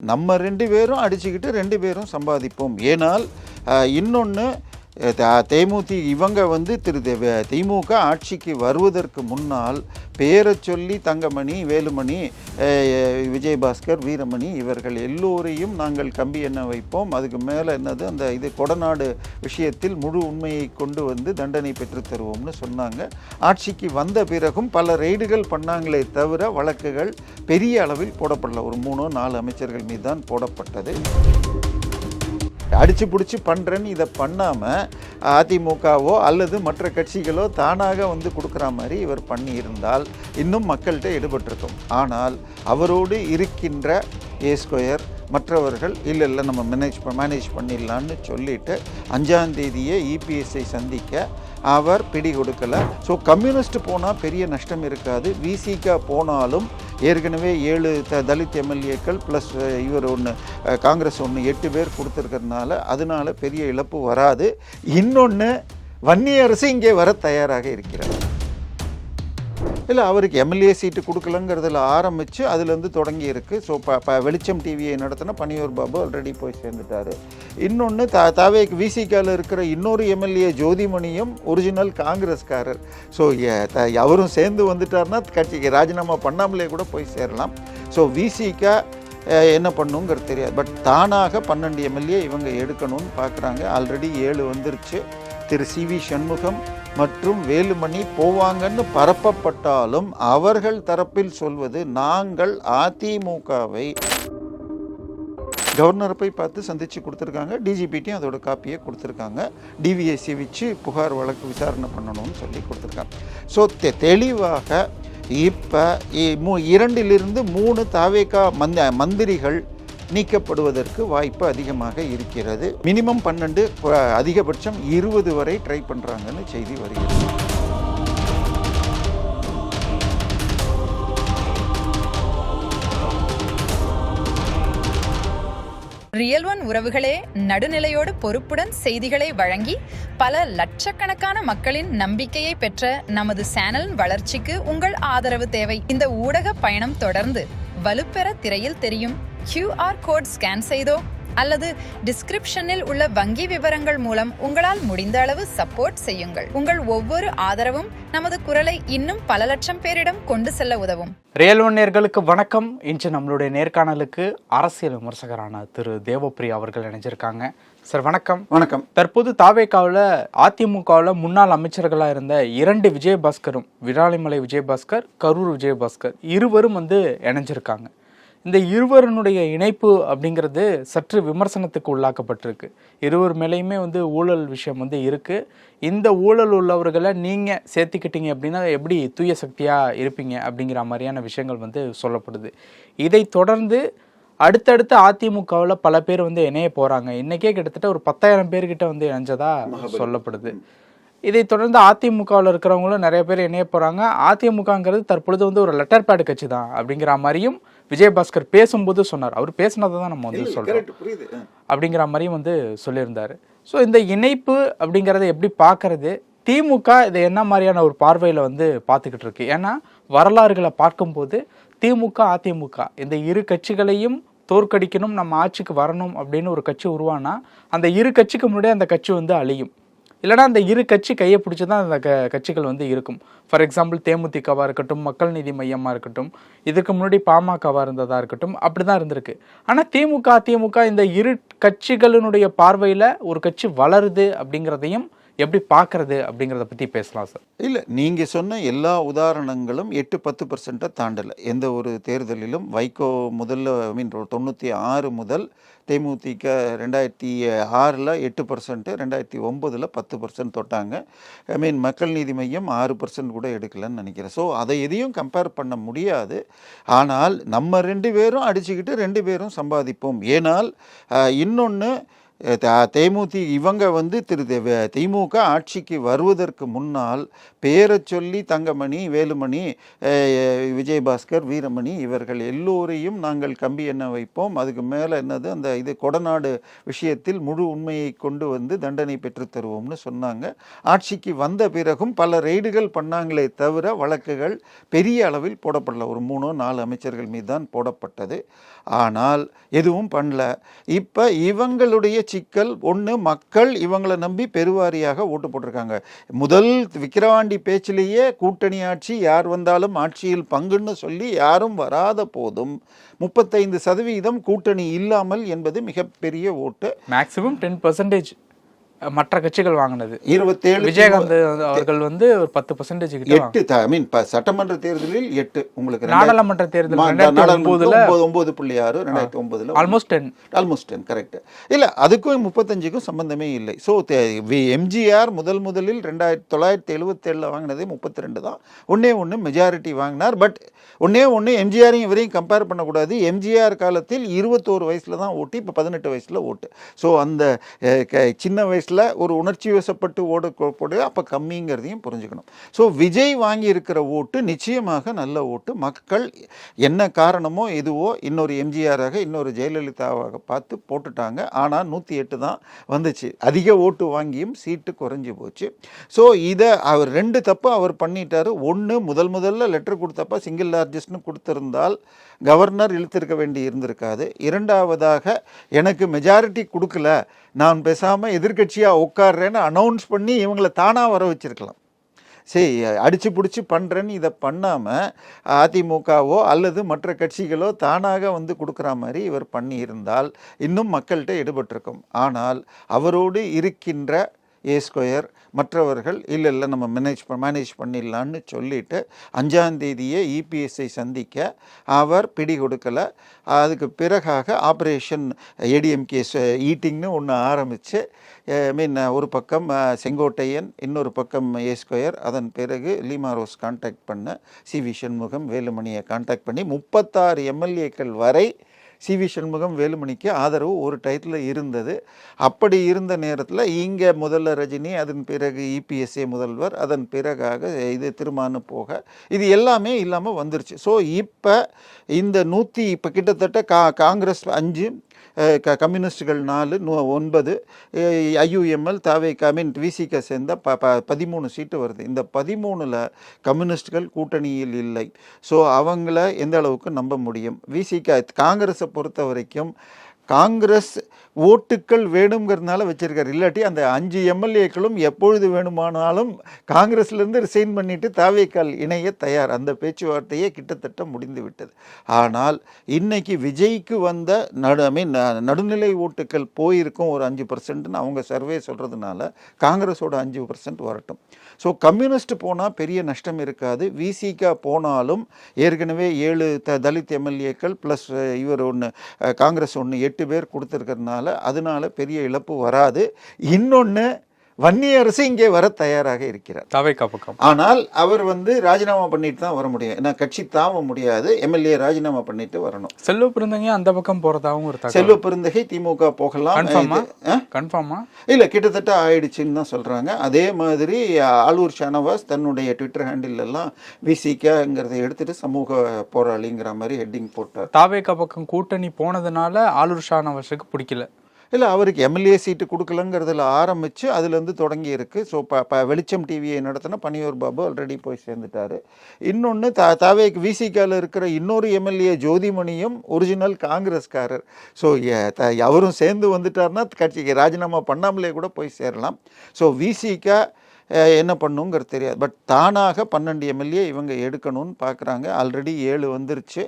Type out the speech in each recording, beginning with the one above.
நம்ம 2 பேரும் அடிச்சுக்கிட்டு 2 பேரும் சம்பாதிப்போம். ஏனால் இன்னொன்று இவங்க திமுக ஆட்சிக்கு வருவதற்கு முன்னால் பேரைச் சொல்லி தங்கமணி, வேலுமணி, விஜயபாஸ்கர், வீரமணி இவர்கள் எல்லோரையும் நாங்கள் கம்பி எண்ண வைப்போம். அதுக்கு மேலே அந்த கொடநாடு விஷயத்தில் முழு உண்மையை கொண்டு வந்து தண்டனை பெற்று தருவோம்னு சொன்னாங்க. ஆட்சிக்கு வந்த பிறகும் பல ரெய்டுகள் பண்ணாங்களே தவிர வழக்குகள் பெரிய அளவில் போடப்படல. ஒரு 3-4 அமைச்சர்கள் மீது தான் போடப்பட்டது. அடிச்சு பிடிச்சி பண்ணுறேன்னு இதை பண்ணாமல் அதிமுகவோ அல்லது மற்ற கட்சிகளோ தானாக கொடுக்குற மாதிரி இவர் பண்ணியிருந்தால் இன்னும் மக்கள்கிட்ட ஈடுபட்டிருக்கும். ஆனால் அவரோடு இருக்கின்ற A2 மற்றவர்கள் இல்லை நம்ம மேனேஜ் பண்ணிடலான்னு சொல்லிட்டு 5ஆம் தேதியே EPSஐ சந்திக்க அவர் பிடி கொடுக்கலை. ஸோ கம்யூனிஸ்ட் போனால் பெரிய நஷ்டம் இருக்காது. விசிக போனாலும் ஏற்கனவே 7 தலித் எம்எல்ஏக்கள் ப்ளஸ் இவர் காங்கிரஸ் 8 பேர் கொடுத்துருக்கிறதுனால அதனால பெரிய இழப்பு வராது. இன்னொன்று வன்னியரசு இங்கே வர தயாராக இருக்கிறார். இல்லை அவருக்கு எம்எல்ஏ சீட்டு கொடுக்கலங்கிறதுல ஆரம்பித்து அதுலேருந்து தொடங்கி இருக்குது. ஸோ வெளிச்சம் டிவியை நடத்தின பனியூர் பாபு ஆல்ரெடி போய் சேர்ந்துட்டார். இன்னொன்று தாவேக்கு விசிகாவில் இருக்கிற இன்னொரு எம்எல்ஏ ஜோதிமணியும் ஒரிஜினல் காங்கிரஸ்காரர். ஸோ அவரும் சேர்ந்து வந்துட்டார்னா கட்சிக்கு ராஜினாமா பண்ணாமலே கூட போய் சேரலாம். ஸோ விசிகா என்ன பண்ணுங்கிறது தெரியாது. பட் தானாக 12 எம்எல்ஏ இவங்க எடுக்கணும்னு பார்க்குறாங்க. ஆல்ரெடி 7 வந்துருச்சு. திரு CV சண்முகம் மற்றும் வேலுமணி போவாங்கன்னு பரப்பப்பட்டாலும் அவர்கள் தரப்பில் சொல்வது நாங்கள் அதிமுகவை கவர்னரை போய் பார்த்து சந்தித்து கொடுத்துருக்காங்க. டிஜிபிட்டையும் அதோட காப்பியை கொடுத்துருக்காங்க. DVSC வச்சு புகார் வழக்கு விசாரணை பண்ணணும்னு சொல்லி கொடுத்துருக்காங்க. ஸோ தெளிவாக இப்போ 2லிருந்து 3 தாவேகா மந்திரிகள் நீக்கப்படுவதற்கு வாய்ப்பு அதிகமாக இருக்கிறது. மினிமம் 12, அதிகபட்சம் 20 வரை ட்ரை பண்ணுறாங்கன்னு செய்தி வருகிறது. ரியல் ஒன் உறவுகளே, நடுநிலையோடு பொறுப்புடன் செய்திகளை வழங்கி பல லட்சக்கணக்கான மக்களின் நம்பிக்கையை பெற்ற நமது சேனலின் வளர்ச்சிக்கு உங்கள் ஆதரவு தேவை. இந்த ஊடக பயணம் தொடர்ந்து வலுப்பெற திரையில் தெரியும் QR கோட் ஸ்கேன் செய்தோ அல்லது டிஸ்கிரிப்ஷனில் உள்ள வங்கி விவரங்கள் மூலம் உங்களால் முடிந்த அளவு சப்போர்ட் செய்யுங்கள். உங்கள் ஒவ்வொரு ஆதரவும் நமது குரலை இன்னும் பல லட்சம் பேரிடம் கொண்டு செல்ல உதவும். ரியல் ஒன் நேயர்களுக்கு வணக்கம். இன்று நம்மளுடைய நேர்காணலுக்கு அரசியல் விமர்சகரான திரு தேவப்பிரியா அவர்கள் இணைஞ்சிருக்காங்க. சார் வணக்கம். வணக்கம். தற்போது தாவேகாவில் அதிமுகவில் முன்னாள் அமைச்சர்களாக இருந்த 2 விஜயபாஸ்கரும், விராலிமலை விஜயபாஸ்கர், கரூர் விஜயபாஸ்கர் இருவரும் இணைஞ்சிருக்காங்க. இந்த இருவருடைய இணைப்பு அப்படிங்கிறது சற்று விமர்சனத்துக்கு உள்ளாக்கப்பட்டிருக்கு. இருவர் மேலேயுமே ஊழல் விஷயம் இருக்குது. இந்த ஊழல் உள்ளவர்களை நீங்கள் சேர்த்துக்கிட்டீங்க அப்படின்னா எப்படி தூய சக்தியாக இருப்பீங்க அப்படிங்கிற மாதிரியான விஷயங்கள் சொல்லப்படுது. இதை தொடர்ந்து அடுத்தடுத்து அதிமுகவில் பல பேர் இணைய போகிறாங்க. இன்றைக்கே கிட்டத்தட்ட ஒரு 10,000 பேர்கிட்ட இணைஞ்சதா சொல்லப்படுது. இதை தொடர்ந்து அதிமுகவில் இருக்கிறவங்களும் நிறைய பேர் இணைய போகிறாங்க. அதிமுகங்கிறது தற்பொழுது ஒரு லெட்டர் பேட் கட்சி தான் அப்படிங்கிற மாதிரியும் விஜயபாஸ்கர் பேசும்போது சொன்னார். அவர் பேசினதை தான் நம்ம சொல்கிறோம் அப்படிங்கிற மாதிரியும் சொல்லியிருந்தார். ஸோ இந்த இணைப்பு அப்படிங்கிறத எப்படி பார்க்கறது? திமுக இதை என்ன மாதிரியான ஒரு பார்வையில் பார்த்துக்கிட்டு இருக்கு? ஏன்னா வரலாறுகளை பார்க்கும்போது திமுக அதிமுக இந்த இரு கட்சிகளையும் தோற்கடிக்கணும், நம்ம ஆட்சிக்கு வரணும் அப்படின்னு ஒரு கட்சி உருவானா அந்த இரு கட்சிக்கு முன்னாடி அந்த கட்சி அழியும். இல்லைனா அந்த இரு கட்சி கையை பிடிச்சி தான் அந்த கட்சிகள் இருக்கும். ஃபார் எக்ஸாம்பிள் தேமுதிகவாக இருக்கட்டும், மக்கள் நீதி மையமாக இருக்கட்டும், இதுக்கு முன்னாடி பாமகவாக இருந்ததாக இருக்கட்டும், அப்படி தான் இருந்திருக்கு. ஆனால் திமுக இந்த இரு கட்சிகளினுடைய பார்வையில் ஒரு கட்சி வளருது அப்படிங்கிறதையும் எப்படி பார்க்கறது அப்படிங்கிறத பற்றி பேசலாம் சார். இல்லை, நீங்கள் சொன்ன எல்லா உதாரணங்களும் 8-10% தாண்டலை. எந்த ஒரு தேர்தலிலும் வைகோ முதல்ல 96 முதல் தேமுதிக 2006 8%, 2009 10% தொட்டாங்க. மக்கள் நீதி மையம் 6% கூட எடுக்கலன்னு நினைக்கிறேன். ஸோ அதை எதையும் கம்பேர் பண்ண முடியாது. ஆனால் நம்ம 2 பேரும் அடிச்சுக்கிட்டு 2 பேரும் சம்பாதிப்போம். ஏனால் இன்னொன்று இவங்க வந்து திமுக ஆட்சிக்கு வருவதற்கு முன்னால் பேரை சொல்லி தங்கமணி, வேலுமணி, விஜயபாஸ்கர், வீரமணி இவர்கள் எல்லோரையும் நாங்கள் கம்பி எண்ண வைப்போம், அதுக்கு மேலே என்னது அந்த இது கொடநாடு விஷயத்தில் முழு உண்மையை கொண்டு வந்து தண்டனை பெற்று தருவோம்னு சொன்னாங்க. ஆட்சிக்கு வந்த பிறகும் பல ரெய்டுகள் பண்ணாங்களே தவிர வழக்குகள் பெரிய அளவில் போடப்படல. ஒரு 3-4 அமைச்சர்கள் மீது தான் போடப்பட்டது. ஆனால் எதுவும் பண்ணல. இப்போ இவங்களுடைய சிக்கல் ஒன்று, மக்கள் இவங்களை நம்பி பெருவாரியாக ஓட்டு போட்டிருக்காங்க. முதல் விக்கிரவாண்டி பேச்சிலேயே கூட்டணி ஆட்சி யார் வந்தாலும் ஆட்சியில் பங்குன்னு சொல்லி யாரும் வராத போதும் 35% கூட்டணி இல்லாமல் என்பது மிகப்பெரிய ஓட்டு. மேக்ஸிமம் 10% மற்ற கட்சிகள் வாங்கினது. 27 விஜயகாந்த் அவர்கள் வந்து ஒரு 10% கிட்ட 8 சட்டமன்ற தேர்தலில் 8 உங்களுக்கு நாடாளுமன்ற தேர்தல் 9.6 2009 ஆல்மோஸ்ட் 10 கரெக்ட். இல்லை, அதுக்கும் 35க்கும் சம்பந்தமே இல்லை. ஸோ எம்ஜிஆர் முதலில் 1977 வாங்கினதே 32 தான். ஒன்று மெஜாரிட்டி வாங்கினார். பட் ஒன்று எம்ஜிஆரையும் இவரையும் கம்பேர் பண்ணக்கூடாது. எம்ஜிஆர் காலத்தில் 21 வயசில் தான் ஓட்டு, இப்போ 18 வயசில் ஓட்டு. ஸோ அந்த சின்ன வயசில் ஒரு உணர்ச்சி வசப்பட்டு போடு அப்போ கம்மிங்கிறதையும் புரிஞ்சுக்கணும். ஸோ விஜய் வாங்கி இருக்கிற ஓட்டு நிச்சயமாக நல்ல ஓட்டு. மக்கள் என்ன காரணமோ எதுவோ இன்னொரு எம்ஜிஆராக இன்னொரு ஜெயலலிதாவாக பார்த்து போட்டுட்டாங்க. ஆனால் 108 தான் வந்துச்சு. அதிக ஓட்டு வாங்கியும் சீட்டு குறைஞ்சி போச்சு. ஸோ இதை அவர் 2 தப்பு அவர் பண்ணிட்டாரு. ஒன்று, முதல்ல லெட்டர் கொடுத்தப்ப சிங்கிள் லார்ஜஸ்ட்னு கொடுத்திருந்தால் கவர்னர் இழுத்திருக்க வேண்டி இருந்திருக்காது. இரண்டாவதாக எனக்கு மெஜாரிட்டி கொடுக்கல, நான் பேசாமல் எதிர்கட்சியாக உட்கார்றேன்னு அனௌன்ஸ் பண்ணி இவங்களை தானாக வர வச்சிருக்கலாம். சரி, அடித்து பிடிச்சி பண்ணுறேன்னு இதை பண்ணாமல் அதிமுகவோ அல்லது மற்ற கட்சிகளோ தானாக வந்து கொடுக்குற மாதிரி இவர் பண்ணியிருந்தால் இன்னும் மக்கள்கிட்ட எடுபட்டிருக்கும். ஆனால் அவரோடு இருக்கின்ற A² மற்றவர்கள் இல்லை நம்ம மேனேஜ் பண்ணிடலான்னு சொல்லிட்டு 5ஆம் தேதியே EPSஐ சந்திக்க அவர் பிடி கொடுக்கலை. அதுக்கு பிறகாக ஆப்ரேஷன் ADMK ஈட்டிங்னு ஒன்று ஆரம்பித்து ஒரு பக்கம் செங்கோட்டையன், இன்னொரு பக்கம் A², அதன் பிறகு லீமா ரோஸ் கான்டாக்ட் பண்ண CV சண்முகம், வேலுமணியை கான்டாக்ட் பண்ணி 36 MLAக்கள் வரை CV சண்முகம், வேலுமணிக்கு ஆதரவு ஒரு டைட்டில் இருந்தது. அப்படி இருந்த நேரத்தில் இங்கே முதல்ல ரஜினி, அதன் பிறகு EPSA முதல்வர், அதன் பிறகாக இது திருமானு போக இது எல்லாமே இல்லாமல் வந்துருச்சு. ஸோ இப்போ இந்த இப்போ கிட்டத்தட்ட காங்கிரஸ் 5, கம்யூனிஸ்டுகள் 4, 9, IUML, VCK சேர்ந்த 13 சீட்டு வருது. இந்த 13ல் கம்யூனிஸ்டுகள் கூட்டணியில் இல்லை. ஸோ அவங்கள எந்த அளவுக்கு நம்ப முடியும்? VCK காங்கிரஸை பொறுத்த வரைக்கும் காங்கிரஸ் ஓட்டுக்கள் வேணுங்கிறதுனால வச்சிருக்காரு. இல்லாட்டி அந்த 5 MLAக்களும் எப்பொழுது வேணுமானாலும் காங்கிரஸ்லேருந்து ரிசைன் பண்ணிட்டு தாவேக்கால் இணைய தயார். அந்த பேச்சுவார்த்தையே கிட்டத்தட்ட முடிந்து விட்டது. ஆனால் இன்னைக்கு விஜய்க்கு வந்த நடுநிலை ஓட்டுக்கள் போயிருக்கும் ஒரு 5%ன்னு அவங்க சர்வே சொல்கிறதுனால காங்கிரஸோட 5% வரட்டும். ஸோ கம்யூனிஸ்ட் போனால் பெரிய நஷ்டம் இருக்காது. VCK போனாலும் ஏற்கனவே 7 தலித் MLAக்கள் ப்ளஸ் இவர் ஒன்று காங்கிரஸ் 8 பேர் கொடுத்துருக்கிறதுனால அதனால பெரிய இழப்பு வராது. இன்னொன்று, வன்னியரசு இங்கே வர தயாராக இருக்கிறார். ஆனால் அவர் ராஜினாமா பண்ணிட்டு தான் வர முடியும். ஏன்னா கட்சி தாவ முடியாது. MLA ராஜினாமா பண்ணிட்டு வரணும். செல்வ பெருந்தகை அந்த பக்கம் போறதாகவும் ஒரு செல்வ பெருந்தகை திமுக போகலாம். கன்ஃபார்மா இல்லை, கிட்டத்தட்ட ஆயிடுச்சுன்னு தான் சொல்றாங்க. அதே மாதிரி ஆலூர் ஷானவாஸ் தன்னுடைய ட்விட்டர் ஹேண்டில் எல்லாம் VCKங்கிறத எடுத்துட்டு சமூக போராளிங்கிற மாதிரி ஹெட்டிங் போட்டார். தாவேகா பக்கம் கூட்டணி போனதுனால ஆலூர் ஷானவாஸுக்கு பிடிக்கல. இல்லை, அவருக்கு MLA சீட்டு கொடுக்கலங்கிறதுல ஆரம்பித்து அதுலேருந்து தொடங்கி இருக்குது. ஸோ வெளிச்சம் டிவியை நடத்தின பனியூர் பாபு ஆல்ரெடி போய் சேர்ந்துட்டார். இன்னொன்று VCKவில் இருக்கிற இன்னொரு MLA ஜோதிமணியும் ஒரிஜினல் காங்கிரஸ்காரர். ஸோ அவரும் சேர்ந்து வந்துட்டார்னா கட்சிக்கு ராஜினாமா பண்ணாமலே கூட போய் சேரலாம். ஸோ VCK என்ன பண்ணுங்கிறது தெரியாது. பட் தானாக 12 MLA இவங்க எடுக்கணும்னு பார்க்குறாங்க. ஆல்ரெடி 7 வந்துருச்சு.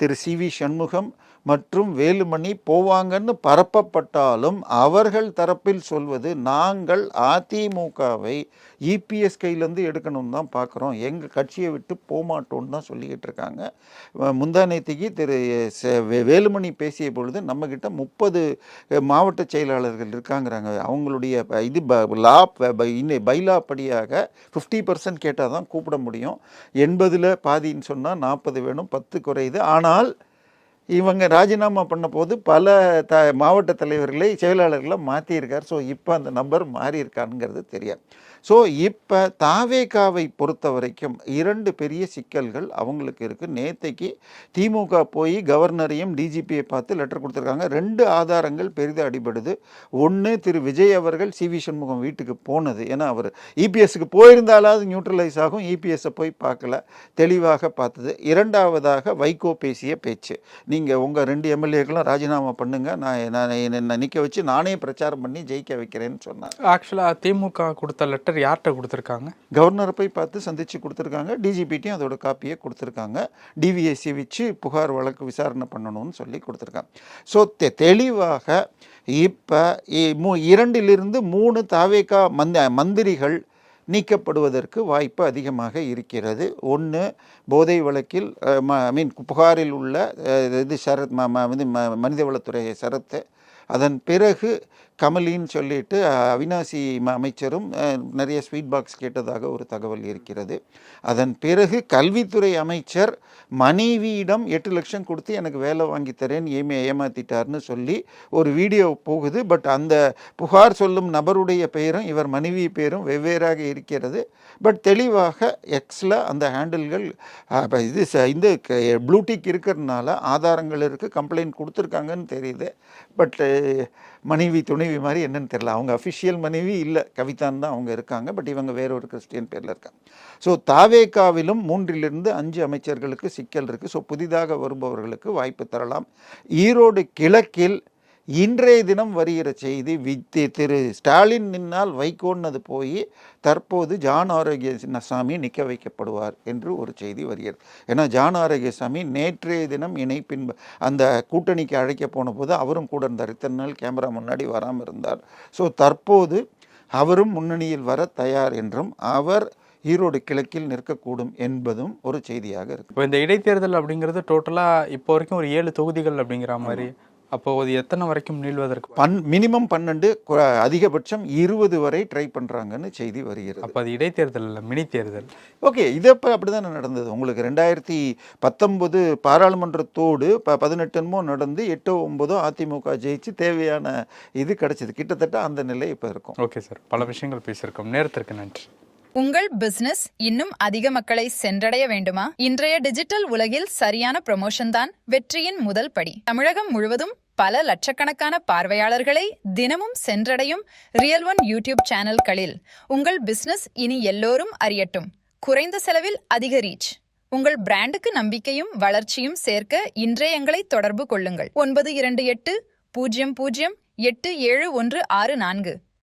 திரு CV சண்முகம் மற்றும் வேலுமணி போவாங்கன்னு பரப்பப்பட்டாலும் அவர்கள் தரப்பில் சொல்வது நாங்கள் அதிமுகவை EPS கையிலேருந்து எடுக்கணும்னு தான் பார்க்குறோம், எங்கள் கட்சியை விட்டு போகமாட்டோன்னு தான் சொல்லிக்கிட்டு இருக்காங்க. முந்தானேத்திக்கு திரு வேலுமணி பேசிய பொழுது நம்மக்கிட்ட 30 மாவட்ட செயலாளர்கள் இருக்காங்கிறாங்க. அவங்களுடைய இது பைலா படியாக 50% கேட்டால் தான் கூப்பிட முடியும். 80ல் பாதின்னு சொன்னால் 40 வேணும், 10 குறையுது. ஆனால் இவங்க ராஜினாமா பண்ண போது பல மாவட்ட தலைவர்களை செயலாளர்களை மாற்றியிருக்கார். ஸோ இப்போ அந்த நம்பர் மாறி இருக்கானுங்கிறது தெரியாது. ஸோ இப்போ தாவேகாவை பொறுத்த வரைக்கும் 2 பெரிய சிக்கல்கள் அவங்களுக்கு இருக்குது. நேற்றைக்கு திமுக போய் கவர்னரையும் டிஜிபியை பார்த்து லெட்டர் கொடுத்துருக்காங்க. 2 ஆதாரங்கள் பெரிதாக அடிபடுது. ஒன்று, திரு விஜய் அவர்கள் சி.வி. சண்முகம் வீட்டுக்கு போனது. ஏன்னா அவர் இபிஎஸ்க்கு போயிருந்தாலாவது நியூட்ரலைஸ் ஆகும். இபிஎஸ்ஸை போய் பார்க்கல, தெளிவாக பார்த்தது. 2வதாக வைகோ பேசிய பேச்சு, நீங்கள் உங்கள் 2 எம்எல்ஏக்களும் ராஜினாமா பண்ணுங்க, நான் என்னை நிற்க வச்சு நானே பிரச்சாரம் பண்ணி ஜெயிக்க வைக்கிறேன்னு சொன்னார். ஆக்சுவலாக திமுக கொடுத்த லெட்டர் யார்கிட்ட கொடுத்துருக்காங்க? கவர்னரை போய் பார்த்து சந்திச்சு கொடுத்துருக்காங்க. டிஜிபிட்டையும் அதோட காப்பியை கொடுத்துருக்காங்க. டிவிஎஸ்சி வச்சு புகார் வழக்கு விசாரணை பண்ணணும்னு சொல்லி கொடுத்துருக்காங்க. ஸோ தெளிவாக இப்போ 2லிருந்து 3 தாவேகா மந்திரிகள் நீக்கப்படுவதற்கு வாய்ப்பு அதிகமாக இருக்கிறது. ஒன்று, போதை வழக்கில் புகாரில் உள்ள இது சரத் மனிதவளத்துறை சரத்து. அதன் பிறகு கமலின்னு சொல்லிட்டு அவினாசி அமைச்சரும் நிறைய ஸ்வீட் பாக்ஸ் கேட்டதாக ஒரு தகவல் இருக்கிறது. அதன் பிறகு கல்வித்துறை அமைச்சர் மனைவியிடம் 8 லட்சம் கொடுத்து எனக்கு வேலை வாங்கி தரேன்னு ஏமாத்திட்டார்னு சொல்லி ஒரு வீடியோ போகுது. பட் அந்த புகார் சொல்லும் நபருடைய பெயரும் இவர் மனைவி பெயரும் வெவ்வேறாக இருக்கிறது. பட் தெளிவாக எக்ஸில் அந்த ஹேண்டில்கள் இந்த ப்ளூடிக் இருக்கிறதுனால ஆதாரங்கள் இருக்குது, கம்ப்ளைண்ட் கொடுத்துருக்காங்கன்னு தெரியுது. பட் மனைவி துணைவி மாதிரி என்னன்னு தெரியல. அவங்க அஃபிஷியல் மனைவி இல்லை, கவிதான் தான் அவங்க இருக்காங்க. பட் இவங்க வேற ஒரு கிறிஸ்டியன் பேரில் இருக்காங்க. ஸோ தாவேகாவிலும் 3லிருந்து 5 அமைச்சர்களுக்கு சிக்கல் இருக்குது. ஸோ புதிதாக வருபவர்களுக்கு வாய்ப்பு தரலாம். ஈரோடு கிழக்கில் இன்றைய தினம் வருகிற செய்தி, திரு ஸ்டாலின் நின்னால் வைகோன்னது போய் தற்போது ஜான் ஆரோக்கியசாமி நிற்க வைக்கப்படுவார் என்று ஒரு செய்தி வருகிறது. ஏன்னா ஜான் ஆரோக்கியசாமி நேற்றைய தினம் இணைப்பின் அந்த கூட்டணிக்கு அழைக்க போன போது அவரும் கூட இருந்தார். இத்தனை நாள் கேமரா முன்னாடி வராமல் இருந்தார். ஸோ தற்போது அவரும் முன்னணியில் வர தயார் என்றும் அவர் ஈரோடு கிழக்கில் நிற்கக்கூடும் என்பதும் ஒரு செய்தியாக இருக்கு. இப்போ இந்த இடைத்தேர்தல் அப்படிங்கிறது டோட்டலாக இப்போ வரைக்கும் ஒரு 7 தொகுதிகள் அப்படிங்கிற மாதிரி. அப்போ அது எத்தனை வரைக்கும் நீள்வதற்கு? மினிமம் 12, அதிகபட்சம் 20 வரை ட்ரை பண்ணுறாங்கன்னு செய்தி வருகிறது. அப்போ அது இடைத்தேர்தல் இல்லை, மினி தேர்தல். ஓகே, இது அப்போ அப்படி தானே நடந்தது. உங்களுக்கு 2019 பாராளுமன்றத்தோடு 18 நடந்து 8-9 அதிமுக ஜெயிச்சு தேவையான இது கிடைச்சது. கிட்டத்தட்ட அந்த நிலை இப்போ இருக்கும். ஓகே சார், பல விஷயங்கள் பேசியிருக்கோம். நேரத்திற்கு நன்றி. உங்கள் பிசினஸ் இன்னும் அதிக மக்களை சென்றடைய வேண்டுமா? இன்றைய டிஜிட்டல் உலகில் சரியான ப்ரமோஷன் தான் வெற்றியின் முதல் படி. தமிழகம் முழுவதும் பல லட்சக்கணக்கான பார்வையாளர்களை தினமும் சென்றடையும் ரியல் ஒன் யூடியூப் சேனல்களில் உங்கள் பிசினஸ் இனி எல்லோரும் அறியட்டும். குறைந்த செலவில் அதிக ரீச். உங்கள் பிராண்டுக்கு நம்பிக்கையும் வளர்ச்சியும் சேர்க்க இன்றைய எங்களை தொடர்பு கொள்ளுங்கள். 928 00 87 164.